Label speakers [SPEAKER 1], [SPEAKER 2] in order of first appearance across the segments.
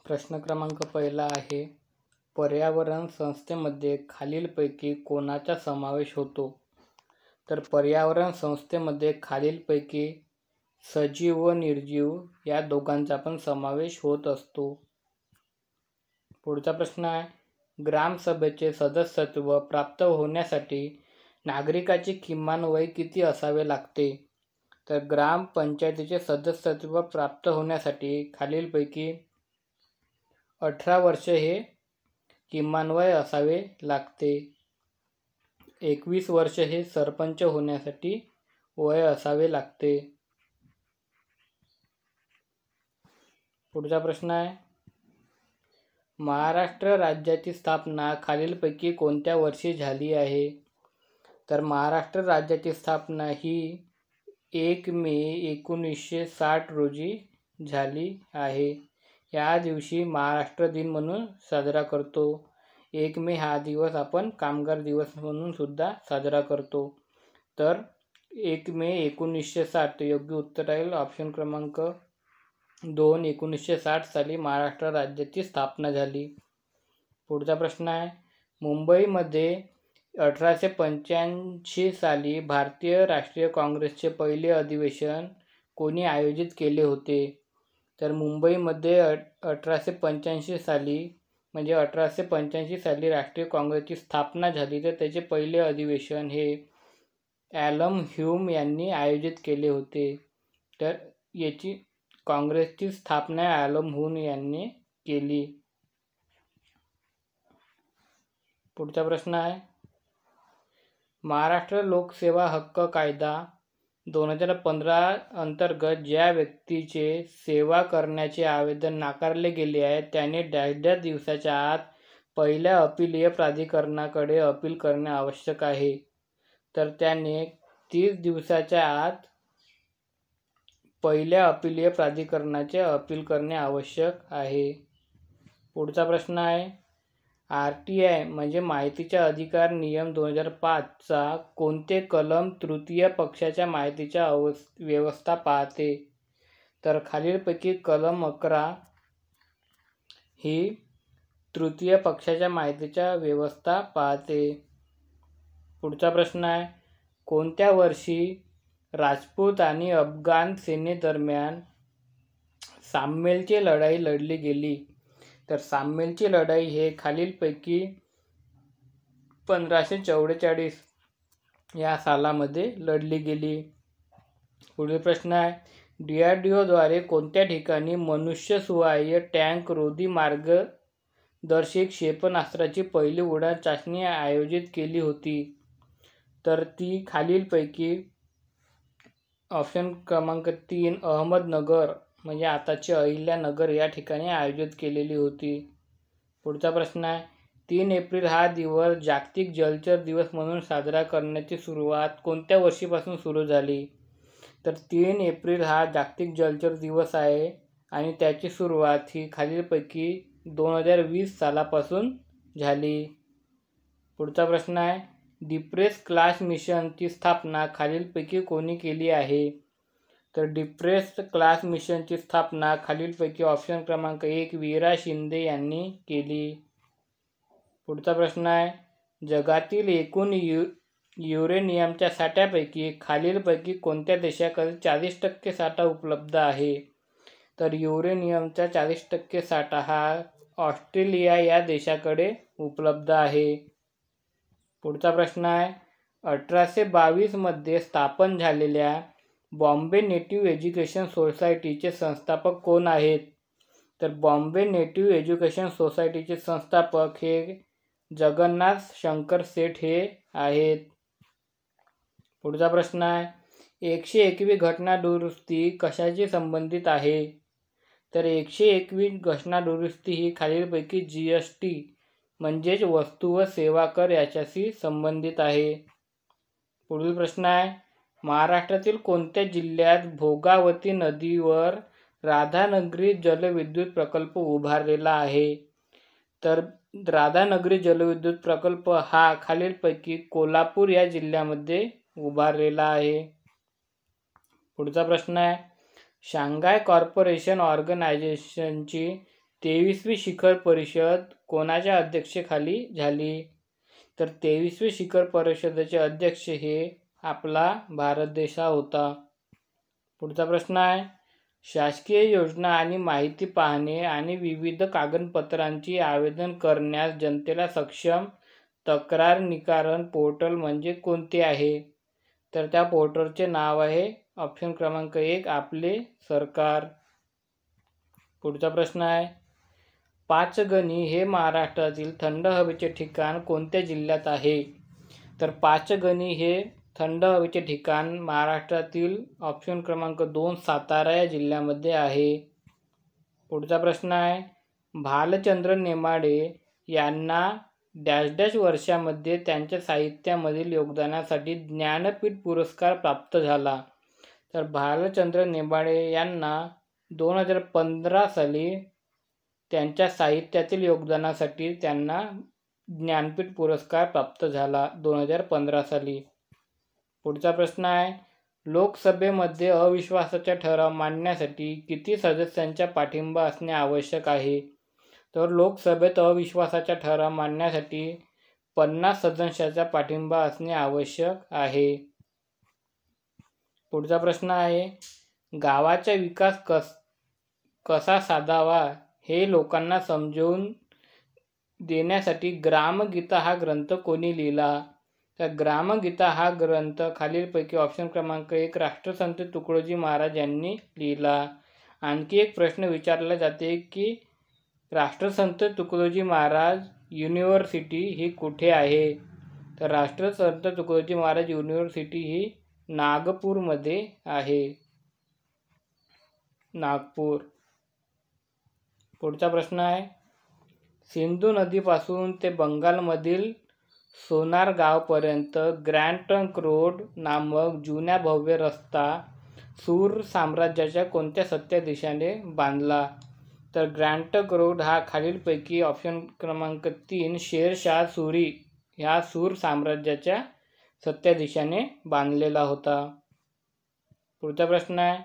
[SPEAKER 1] प्रश्न क्रमांक पहिला आहे, पर्यावरण संस्थेमध्ये खालीलपैकी कोणाचा समावेश होतो? तर पर्यावरण संस्थेमध्ये खालीलपैकी सजीव व निर्जीव या दोघांचा पण समावेश होत असतो. पुढचा प्रश्न आहे, ग्रामसभेचे सदस्यत्व प्राप्त होण्यासाठी नागरिकाचे किमान वय किती असावे लागते? तर ग्रामपंचायतीचे सदस्यत्व प्राप्त होण्यासाठी खालीलपैकी 18 वर्ष हे किमान वय असावे लागते. 21 वर्ष हे सरपंच होण्यासाठी वय असावे लागते. पुढचा प्रश्न आहे, महाराष्ट्र राज्याची स्थापना खालीलपैकी कोणत्या वर्षी झाली आहे? तर महाराष्ट्र राज्याची स्थापना ही 1 मे 1960 रोजी झाली आहे. या दिवशी महाराष्ट्र दिन म्हणून साजरा करतो. 1 मे हा दिवस आपण कामगार दिवस म्हणून सुद्धा साजरा करतो. तर 1 मे 1960 योग्य उत्तर राहील ऑप्शन क्रमांक 2. 1960 साली महाराष्ट्र राज्याची स्थापना झाली. पुढचा प्रश्न आहे, मुंबईमध्ये 1885 साली भारतीय राष्ट्रीय काँग्रेसचे पहिले अधिवेशन कोणी आयोजित केले होते? तर मुंबईमध्ये 1885 साली राष्ट्रीय काँग्रेसची स्थापना झाली. तर त्याचे पहिले अधिवेशन हे ॲलन ह्यूम यांनी आयोजित केले होते. तर याची काँग्रेसची स्थापना ॲलन ह्यूम यांनी केली. पुढचा प्रश्न आहे, महाराष्ट्र लोकसेवा हक्क कायदा 2015 अंतर्गत ज्या व्यक्तीचे सेवा करण्याचे आवेदन नाकारले गेले आहे त्याने डॅश दिवसाच्या आत पहिल्या अपीलीय प्राधिकरणाकडे अपील करणे आवश्यक आहे? तर त्याने 30 दिवसाच्या आत पहिल्या अपीलीय प्राधिकरणाचे अपील करणे आवश्यक आहे. पुढचा प्रश्न आहे, RTI म्हणजे माहितीचा अधिकार नियम 2005 चा कोणते कलम तृतीय पक्षाच्या माहितीच्या व्यवस्था पाहते? तर खालीलपैकी कलम 11 ही तृतीय पक्षाच्या माहितीच्या व्यवस्था पाहते. पुढचा प्रश्न आहे, कोणत्या वर्षी राजपूत आणि अफगाण सेनेदरम्यान साम्मेलची लढाई लढली गेली? तर साम्मेलची लढाई हे खालीलपैकी 1544 या सालामध्ये लढली गेली. पुढील प्रश्न आहे, DRDO द्वारे कोणत्या ठिकाणी मनुष्यसहाय्य टँक रोधी मार्गदर्शक क्षेपणास्त्राची पहिली उडान चाचणी आयोजित केली होती? तर ती खालीलपैकी ऑप्शन क्रमांक 3 अहमदनगर म्हणजे आताचे अहिल्यानगर या ठिकाणी आयोजित केलेली होती. पुढचा प्रश्न आहे, 3 एप्रिल हा दिवस जागतिक जलचर दिवस म्हणून साजरा करण्याची सुरुवात कोणत्या वर्षीपासून सुरू झाली? तर 3 एप्रिल हा जागतिक जलचर दिवस आहे आणि त्याची सुरुवात ही खालीलपैकी 2020 सालापासून झाली. पुढचा प्रश्न आहे, डिप्रेस क्लास मिशनची स्थापना खालीलपैकी कोणी केली आहे? तर डिप्रेस क्लास मिशनची स्थापना खालीलपैकी ऑप्शन क्रमांक 1 वीरा शिंदे यांनी केली. पुढचा प्रश्न आहे, जगातील एकूण युरेनियमच्या साठ्यापैकी खालीलपैकी कोणत्या देशाकडे 40% साठा उपलब्ध आहे? तर युरेनियमचा 40% साठा हा ऑस्ट्रेलिया या देशाकडे उपलब्ध आहे. पुढचा प्रश्न आहे, 1822 मध्ये स्थापन झालेल्या बॉम्बे नेटिव्ह एज्युकेशन सोसायटीचे संस्थापक कोण आहेत? तर बॉम्बे नेटिव्ह एज्युकेशन सोसायटीचे संस्थापक हे जगन्नाथ शंकर सेठ हे आहेत. पुढचा प्रश्न आहे, 121 घटना दुरुस्ती कशाशी संबंधित आहे? तर 121 घटना दुरुस्ती ही खालीलपैकी GST म्हणजेच वस्तू व सेवा कर याच्याशी संबंधित आहे. पुढील प्रश्न आहे, महाराष्ट्रातील कोणत्या जिल्ह्यात भोगावती नदीवर राधानगरी जलविद्युत प्रकल्प उभारलेला आहे? तर राधानगरी जलविद्युत प्रकल्प हा खालीलपैकी कोल्हापूर या जिल्ह्यामध्ये उभारलेला आहे. पुढचा प्रश्न आहे, शांघाय कॉर्पोरेशन ऑर्गनायझेशनची 23वी शिखर परिषद कोणाच्या अध्यक्षतेखाली झाली? तर 23वी शिखर परिषदेचे अध्यक्ष हे आपला भारत देश होता. पुढचा प्रश्न आहे, शासकीय योजना आणि माहिती पाहणे आणि विविध कागदपत्रांची आवेदन करण्यास जनतेला सक्षम तक्रार निवारण पोर्टल म्हणजे कोणते आहे? तर त्या पोर्टलचे नाव आहे ऑप्शन क्रमांक 1 आपले सरकार. पुढचा प्रश्न आहे, पाचगणी हे महाराष्ट्रातील थंड हवेचे ठिकाण कोणत्या जिल्ह्यात आहे? तर पाचगणी हे थंड हवेचे ठिकाण महाराष्ट्रातील ऑप्शन क्रमांक 2 सातारा या जिल्ह्यामध्ये आहे. पुढचा प्रश्न आहे, भालचंद्र नेमाडे यांना डॅश डॅश वर्षामध्ये त्यांच्या साहित्यामधील योगदानासाठी ज्ञानपीठ पुरस्कार प्राप्त झाला. तर भालचंद्र नेमाडे यांना 2015 साली त्यांच्या साहित्यातील योगदानासाठी त्यांना ज्ञानपीठ पुरस्कार प्राप्त झाला 2015 साली. पुढचा प्रश्न आहे, लोकसभेमध्ये अविश्वासाचा ठराव मांडण्यासाठी किती सदस्यांचा पाठिंबा असणे आवश्यक आहे? तर लोकसभेत अविश्वासाचा ठराव मांडण्यासाठी 50 सदस्यांचा पाठिंबा असणे आवश्यक आहे. पुढचा प्रश्न आहे, गावाचा विकास कसा साधावा हे लोकांना समजावून देण्यासाठी ग्रामगीता हा ग्रंथ कोणी लिहिला? तर ग्रामगीता हा ग्रंथ खालीलपैकी ऑप्शन क्रमांक 1 राष्ट्रसंत तुकडोजी महाराज यांनी लिहिला. आणखी एक प्रश्न विचारला जाते की राष्ट्रसंत तुकडोजी महाराज युनिव्हर्सिटी ही कुठे आहे? तर राष्ट्रसंत तुकडोजी महाराज युनिव्हर्सिटी ही नागपूरमध्ये आहे. नागपूर. पुढचा प्रश्न आहे, सिंधू नदीपासून ते बंगालमधील सोनार गावपर्यंत ग्रँड ट्रंक रोड नामक जुन्या भव्य रस्ता सूर साम्राज्याच्या कोणत्या सत्ताधीशाने बांधला? तर ग्रँड ट्रंक रोड हा खालीलपैकी ऑप्शन क्रमांक 3 शेरशाह सुरी ह्या सूर साम्राज्याच्या सत्ताधीशाने बांधलेला होता. पुढचा प्रश्न आहे,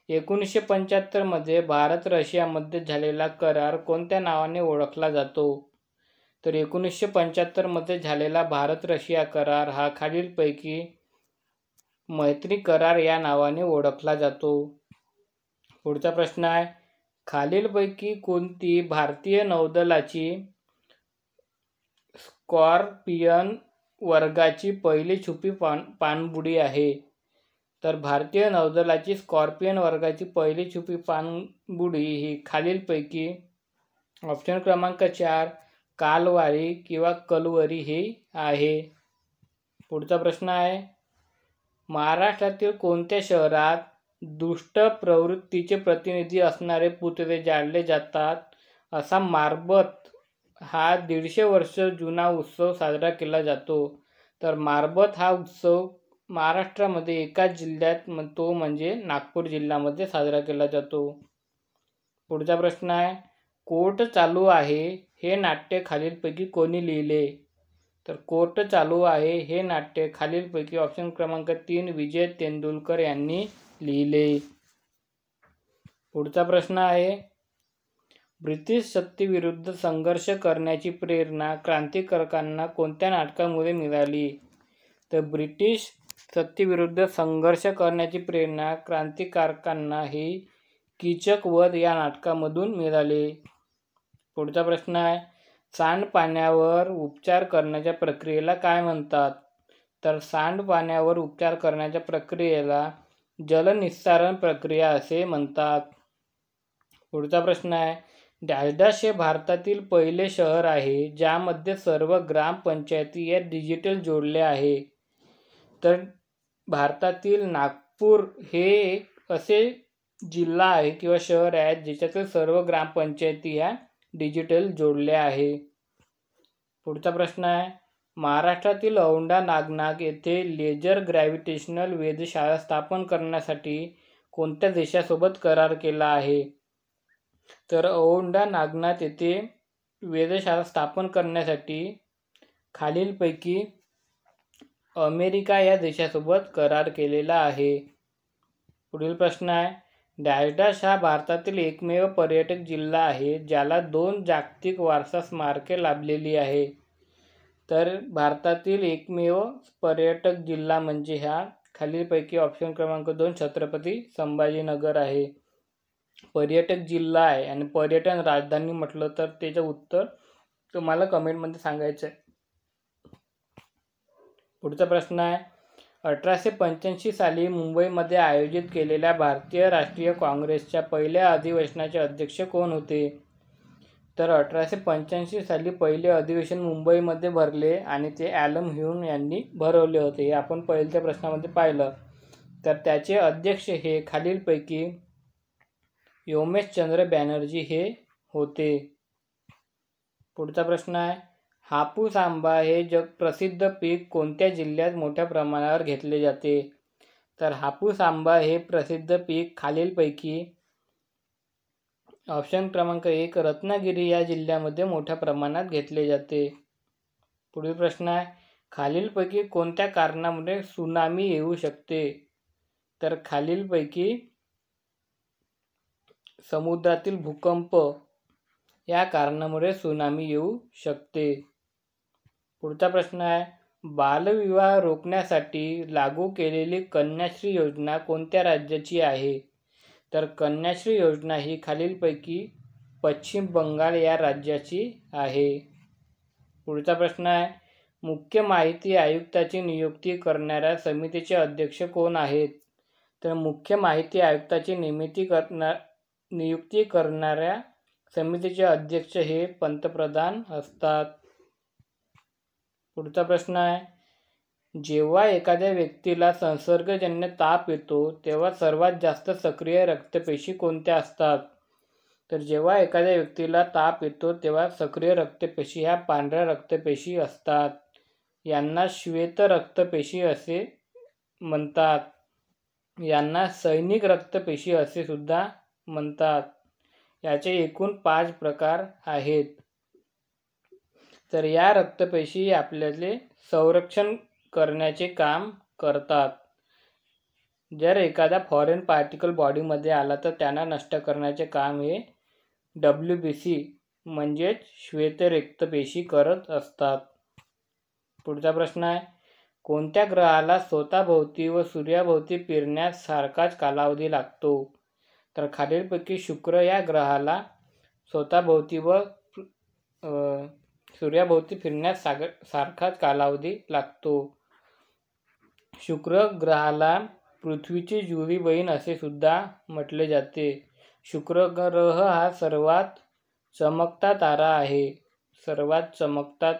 [SPEAKER 1] 1975 मध्ये भारत रशियामध्ये झालेला करार कोणत्या नावाने ओळखला जातो? तर 1975 मध्ये झालेला भारत रशिया करार हा खालीलपैकी मैत्री करार या नावाने ओळखला जातो. पुढचा प्रश्न आहे, खालीलपैकी कोणती भारतीय नौदलाची स्कॉर्पियन वर्गाची पहिली छुपी पाणबुडी आहे? तर भारतीय नौदलाची स्कॉर्पियन वर्गाची पहिली छुपी पाणबुडी ही खालीलपैकी ऑप्शन क्रमांक 4 कालवारी किंवा कलवरी ही आहे. पुढचा प्रश्न आहे, महाराष्ट्रातील कोणत्या शहरात दुष्ट प्रवृत्तीचे प्रतिनिधी असणारे पुतळे जाळले जातात असा मारबत हा 150 वर्ष जुना उत्सव साजरा केला जातो? तर मारबत हा उत्सव महाराष्ट्रामध्ये एकाच जिल्ह्यात तो म्हणजे नागपूर जिल्ह्यामध्ये साजरा केला जातो. पुढचा प्रश्न आहे, कोर्ट चालू आहे हे नाट्य खालीलपैकी कोणी लिहिले? तर कोर्ट चालू आहे हे नाट्य खालीलपैकी ऑप्शन क्रमांक 3 विजय तेंडुलकर यांनी लिहिले. पुढचा प्रश्न आहे, ब्रिटिश सत्तेविरुद्ध संघर्ष करण्याची प्रेरणा क्रांतिकारकांना कोणत्या नाटकामुळे मिळाली? तर ब्रिटिश सत्तेविरुद्ध संघर्ष करण्याची प्रेरणा क्रांतिकारकांना ही कीचक वध या नाटकामधून मिळाली. पुढचा प्रश्न आहे, सांडपाण्यावर उपचार करण्याच्या प्रक्रियेला काय म्हणतात? तर सांडपाण्यावर उपचार करण्याच्या प्रक्रियेला जलनिस्सारण प्रक्रिया असे म्हणतात. पुढचा प्रश्न आहे, डॅश डॅश हे भारतातील पहिले शहर आहे ज्यामध्ये सर्व ग्रामपंचायती या डिजिटल जोडले आहे? तर भारतातील नागपूर हे एक असे जिल्हा आहे किंवा शहर आहे ज्याच्यातील सर्व ग्रामपंचायती ह्या डिजिटल जोडल्या आहे. पुढचा प्रश्न आहे, महाराष्ट्रातील औंढा नागनाथ येथे लेझर ग्रॅव्हिटेशनल वेधशाळा स्थापन करण्यासाठी कोणत्या देशासोबत करार केला आहे? तर औंढा नागनाथ येथे वेधशाळा स्थापन करण्यासाठी खालीलपैकी अमेरिका या देशासोबत करार केलेला आहे. पुढील प्रश्न आहे, डॅश डॅश हा भारतातील एकमेव पर्यटक जिल्हा आहे ज्याला 2 जागतिक वारसा स्मारके लाभलेली आहे. तर भारतातील एकमेव पर्यटक जिल्हा म्हणजे हा खालीलपैकी ऑप्शन क्रमांक 2 छत्रपती संभाजीनगर आहे. पर्यटक जिल्हा आहे आणि पर्यटन राजधानी म्हटलं तर त्याचं उत्तर तुम्हाला कमेंटमध्ये सांगायचं आहे. पुढचा प्रश्न आहे, 1885 साली मुंबईमध्ये आयोजित केलेल्या भारतीय राष्ट्रीय काँग्रेसच्या पहिल्या अधिवेशनाचे अध्यक्ष कोण होते? तर 1885 साली पहिले अधिवेशन मुंबईमध्ये भरले आणि ते ॲलन ह्यूम यांनी भरवले होते. हे आपण पहिल्या प्रश्नामध्ये पाहिलं. तर त्याचे अध्यक्ष हे खालीलपैकी योमेशचंद्र बॅनर्जी हे होते. पुढचा प्रश्न आहे, हापूस आंबा हे जगप्रसिद्ध पीक कोणत्या जिल्ह्यात मोठ्या प्रमाणावर घेतले जाते? तर हापूस आंबा हे प्रसिद्ध पीक खालीलपैकी ऑप्शन क्रमांक 1 रत्नागिरी या जिल्ह्यामध्ये मोठ्या प्रमाणात घेतले जाते. पुढील प्रश्न आहे, खालीलपैकी कोणत्या कारणामुळे त्सुनामी येऊ शकते? तर खालीलपैकी समुद्रातील भूकंप या कारणामुळे त्सुनामी येऊ शकते. पुढचा प्रश्न आहे, बालविवाह रोखण्यासाठी लागू केलेली कन्याश्री योजना कोणत्या राज्याची आहे? तर कन्याश्री योजना ही खालीलपैकी पश्चिम बंगाल या राज्याची आहे. पुढचा प्रश्न आहे, मुख्य माहिती आयुक्ताची नियुक्ती करणाऱ्या समितीचे अध्यक्ष कोण आहेत? तर मुख्य माहिती आयुक्ताची नियुक्ती करणाऱ्या समितीचे अध्यक्ष हे पंतप्रधान असतात. पुढचा प्रश्न आहे, जेव्हा एखाद्या व्यक्तीला संसर्गजन्य ताप येतो तेव्हा सर्वात जास्त सक्रिय रक्तपेशी कोणत्या असतात? तर जेव्हा एखाद्या व्यक्तीला ताप येतो तेव्हा सक्रिय रक्तपेशी ह्या पांढऱ्या रक्तपेशी असतात. यांना श्वेत रक्तपेशी असे म्हणतात. यांना सैनिक रक्तपेशी असे सुद्धा म्हणतात. याचे एकूण 5 प्रकार आहेत. तर या रक्तपेशी आपल्याले संरक्षण करण्याचे काम करतात. जर एखादा फॉरेन पार्टिकल बॉडीमध्ये आला तर त्यांना नष्ट करण्याचे काम हे WBC म्हणजेच श्वेत रक्तपेशी करत असतात. पुढचा प्रश्न आहे, कोणत्या ग्रहाला स्वतःभोवती व सूर्याभोवती फिरण्यास सारखाच कालावधी लागतो? तर खालीलपैकी शुक्र या ग्रहाला स्वतःभोवती व सूर्याभोवती फिरण्यास सारखाच कालावधी लागतो. शुक्र ग्रहाला पृथ्वीची जुळी बहीण असे सुद्धा म्हटले जाते. शुक्र ग्रह हा सर्वात चमकता तारा आहे. सर्वात चमकता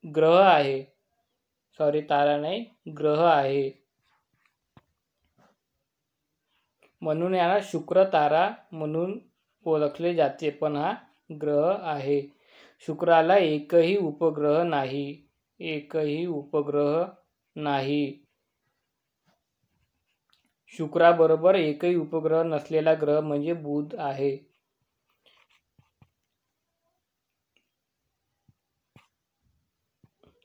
[SPEAKER 1] ग्रह आहे. तारा नाही, ग्रह आहे. म्हणून याला शुक्र तारा म्हणून ओळखले जाते, पण हा ग्रह आहे. शुक्राला एकही उपग्रह नाही. एकही उपग्रह नाही. शुक्राबरोबर एकही उपग्रह नसलेला ग्रह म्हणजे बुध आहे.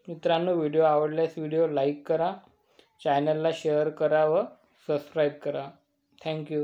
[SPEAKER 1] मित्रांनो, व्हिडिओ आवडल्यास व्हिडिओ लाईक करा, चॅनलला शेअर करा व सबस्क्राईब करा. थँक्यू.